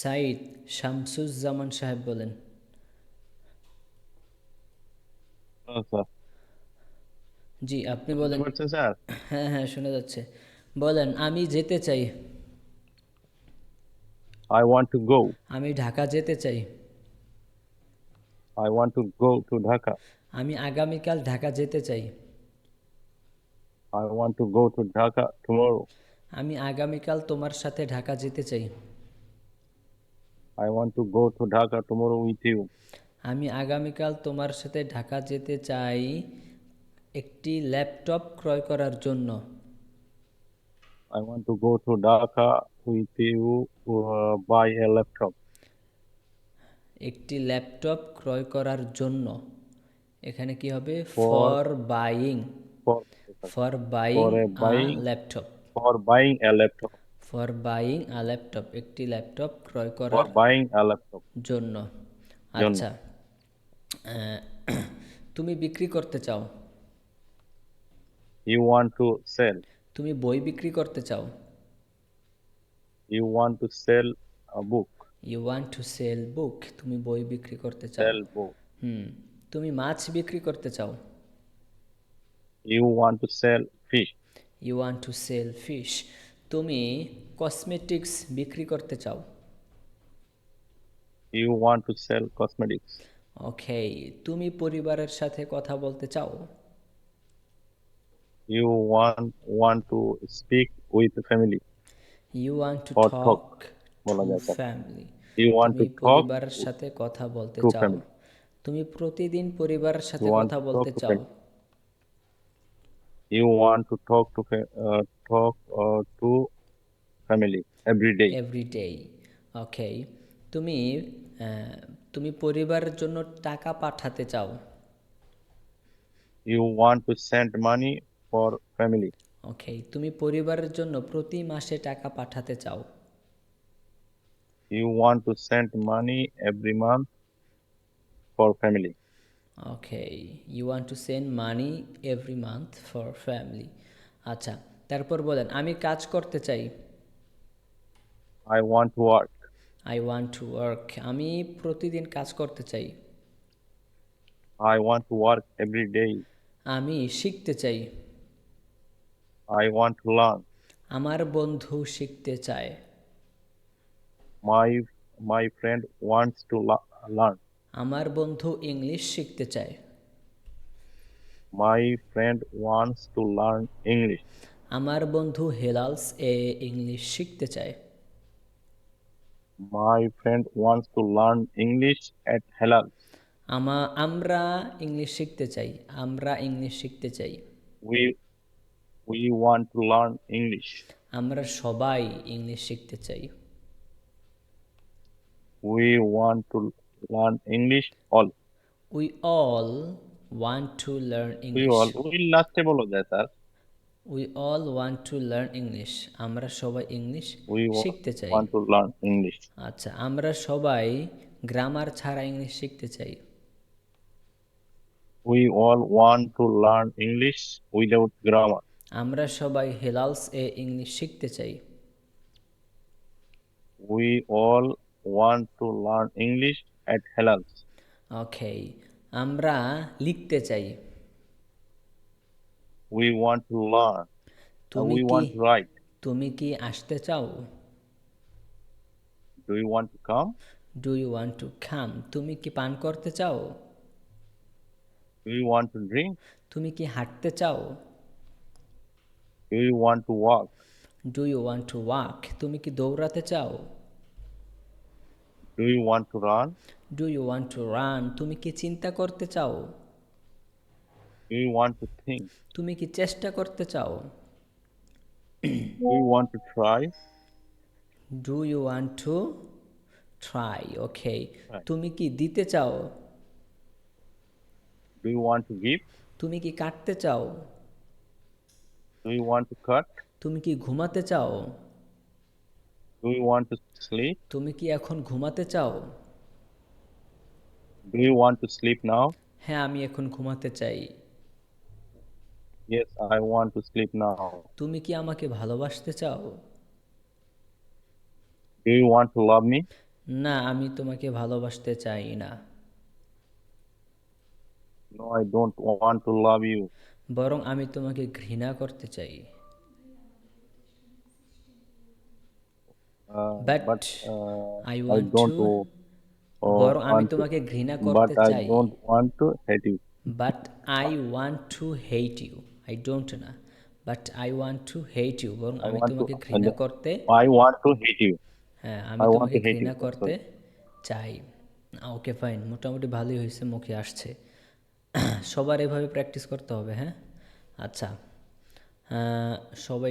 সাইদ, শামসুজ্জামান সাহেব বলেন। স্যার, জি, আপনি শুনতে বলেন। পাচ্ছেন স্যার? হ্যাঁ হ্যাঁ, শোনা যাচ্ছে। বলেন, আমি যেতে চাই। I want to go. আমি ঢাকা যেতে চাই। I want to go to Dhaka. আমি আগামীকাল ঢাকা যেতে চাই। I want to go to Dhaka tomorrow. আমি আগামীকাল তোমার সাথে ঢাকা যেতে চাই। I want to go to Dhaka tomorrow with you. আমি আগামীকাল তোমার সাথে ঢাকা যেতে চাই একটি ল্যাপটপ ক্রয় করার জন্য। I want to go to Dhaka with you buy a laptop. একটি ল্যাপটপ ক্রয় করার জন্য। এখানে কি হবে? For for buying. For for buying for a a buying laptop. For buying a laptop. For buying a laptop, একটি ল্যাপটপ ক্রয় for করার বাইং এ ল্যাপটপ জন্য। জন্য। আচ্ছা, আহ, তুমি বিক্রি করতে চাও। You want to sell. তুমি বই বিক্রি করতে চাও। You want to sell a book. You want to sell book, তুমি বই বিক্রি করতে চাও। Sell book. হুম। তুমি মাছ বিক্রি করতে চাও। You want to sell fish. You want to sell fish, তুমি কসমেটিক্স বিক্রি করতে চাও। You want to sell cosmetics. Okay, তুমি পরিবারের সাথে কথা বলতে চাও। You want to speak with family. You want to or talk talk বলা টু যায় স্যার। ফ্যামিলি, You want তুমি to talk পরিবারের সাথে কথা বলতে to চাও। family. তুমি প্রতিদিন পরিবারের You সাথে want কথা to বলতে talk to চাও। family. You want to talk to family every day. Everyday. Okay, তুমি আহ, তুমি পরিবারের জন্য টাকা পাঠাতে চাও। You want to send money for family. ওকে, তুমি পরিবারের জন্য প্রতি মাসে টাকা পাঠাতে চাও। You want to send money every month for family. Okay, you want to send money every month for family. আচ্ছা, তারপর বলেন, আমি কাজ করতে চাই। I want to work. I want to work, আমি প্রতিদিন কাজ করতে চাই। I want to work every day. আমি শিখতে চাই। I want to learn. আমার বন্ধু শিখতে চায়। My my friend wants to learn. আমার বন্ধু ইংলিশ শিখতে চায়। My friend wants to learn English. আমার বন্ধু হেলালস এ ইংলিশ শিখতে চায়। My friend wants to learn English at Halal. আমরা ইংলিশ শিখতে চাই। আমরা ইংলিশ শিখতে চাই। We we want to learn English. আমরা সবাই ইংলিশ শিখতে চাই। We want to learn English all. We all want to learn We English. all we লাস্টে বলা যায় sir. We all want to learn English, আমরা সবাই ইংলিশ শিখতে চাই। Want to learn English. আচ্ছা, আমরা সবাই গ্রামার ছাড়া ইংলিশ শিখতে চাই। We all want to learn English without grammar. আমরা সবাই হেলালস এ ইংলিশ শিখতে চাই। We all want to learn English at Halal. ওকে, আমরা লিখতে চাই। We want to learn. তুমি We কি want to write. তুমি কি আসতে চাও? Do you want to come? Do you want to come, তুমি কি পান করতে চাও? Do you want to drink? তুমি কি হাঁটতে চাও? Do you want to walk? Do you want to walk, তুমি কি দৌড়াতে চাও? Do you want to run? Do you want to run, তুমি কি চিন্তা করতে চাও? Do you want to think? তুমি কি চেষ্টা করতে চাও? Do you want to try? Do you want to try. Okay, Right. তুমি কি দিতে চাও? Do you want to give? তুমি কি কাটতে চাও? Do you want to cut? তুমি কি ঘুমাতে চাও? Do you want to sleep? তুমি কি এখন ঘুমাতে চাও? Do you want to sleep now? হ্যাঁ, আমি এখন ঘুমাতে চাই। Yes, I want to sleep now. তুমি কি আমাকে ভালোবাসতে চাও? Do you want to love me? না, আমি তোমাকে ভালোবাসতে চাই না। No, I don't want to love you. বরং আমি তোমাকে ঘৃণা করতে চাই। But But I I want to don't বরং আমি want to. তোমাকে ঘৃণা But করতে I চাই। don't want to hate you. But I want to hate you. I don't না, but I want to hate you, বরং I আমি want to. তোমাকে ঘৃণা করতে, I want to hate you. হ্যাঁ আমি I want তোমাকে to hate you. ঘৃণা Oh, করতে sorry. চাই। ওকে ফাইন, মোটামুটি ভালোই হয়েছে, মুখে আসছে। সবার এভাবে প্র্যাকটিস করতে হবে, হ্যাঁ। আচ্ছা, সবাই